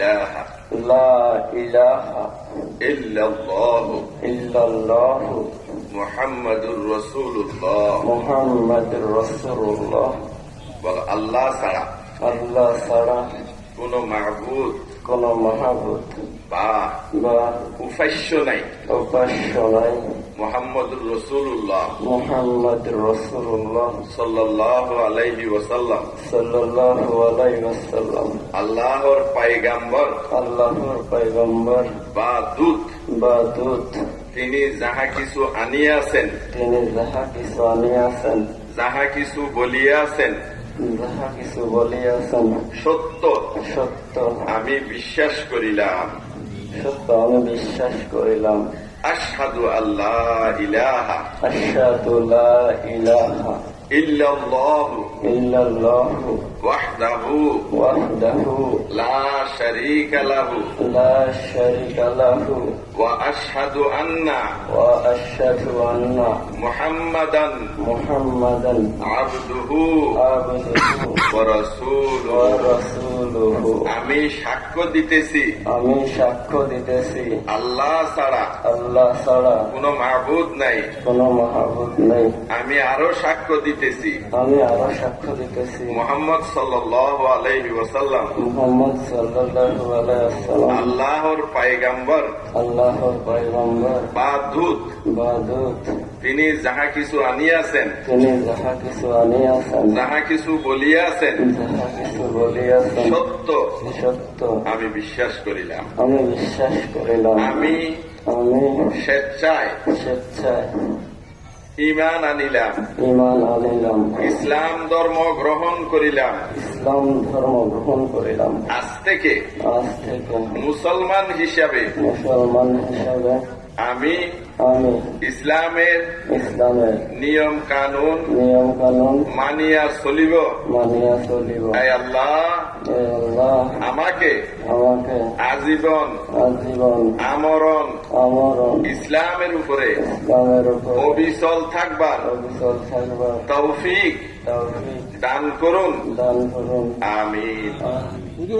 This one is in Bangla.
ইলাহা লা ইলাহা ইল্লাল্লাহু ইল্লাল্লাহু মুহাম্মাদুর রাসূলুল্লাহ। মুহাম্মাদুর রাসূলুল্লাহ। বল আল্লাহ ছাড়া আল্লাহ ছাড়া কোন মাবুদ কোন মাহবুব বা বা উপাস্য নাই উপাস্য নাই মুহাম্মাদুর রাসূলুল্লাহ মুহাম্মাদুর রাসূলুল্লাহ সাল্লাল্লাহু আলাইহি ওয়াসাল্লাম। সাল্লাল্লাহু আলাইহি ওয়াসাল্লাম আল্লাহর পয়গম্বর আল্লাহর পয়গম্বর বা দূত। বা দূত। তিনি যাহা কিছু আনিয়াছেন, তিনি যাহা কিছু আনিয়াছেন, যাহা কিছু বলিয়াছেন, যাহা কিছু বলিয়াছেন সত্য সত্য আমি বিশ্বাস করিলাম। সত্য আমি বিশ্বাস করিলাম। আশহাদু আল্লাহ ইলাহা আশহাদু লা ইলাহা ইল্লাল্লাহু ইল্লাল্লাহু ওয়াহদাহু ওয়াহদাহু লা শারীকা লাহু লা শারীকা লাহু ওয়া আশহাদু আন্না ওয়া আশহাদু আন্না মুহাম্মাদান মুহাম্মাদান আবদুহু আবদুহু ওয়া রাসূলুহু। ওয়া রাসূলুহু। আমি সাক্ষ্য দিতেছি আমি সাক্ষ্য দিতেছি আল্লাহ ছাড়া আল্লাহ ছাড়া কোন মাবুদ নাই। কোন মাহবুব নেই। আমি আরো সাক্ষ্য দিতেছি আমি আরো সাক্ষ্য দিতেছি মুহাম্মদ সাল্লাল্লাহু আলাইহি ওয়াসাল্লাম মুহাম্মদ সাল্লাল্লাহু আলাইহি ওয়াসাল্লাম আল্লাহর পয়গম্বর আল্লাহর পয়গম্বর বা দূত। বা দূত। তিনি যাহা কিছু আনিয়াছেন, তিনি যাহা কিছু আনিয়াছেন, যাহা কিছু বলিয়াছেন, যাহা কিছু বলিয়াছেন সত্য সত্য আমি বিশ্বাস করিলাম। আমি বিশ্বাস করিলাম। আমি আমি স্বেচ্ছায় স্বেচ্ছায় ঈমান আনিলাম, ঈমান আনিলাম, ইসলাম ধর্ম গ্রহণ করিলাম। ইসলাম ধর্ম গ্রহণ করিলাম। আজ থেকে আজ থেকে মুসলমান হিসাবে মুসলমান হিসাবে আমি আমি ইসলামের ইসলামের নিয়ম কানুন নিয়ম কানুন মানিয়া চলিব। মানিয়া চলিব। আয় আল্লাহ হে আল্লাহ আমাকে আমাকে আজীবন আজীবন আমরণ আমরণ ইসলামের উপরে ইসলামের উপর অবিচল থাকবার অবিচল থাকবার তৌফিক তৌফিক দান করুন। দান করুন। আমিন।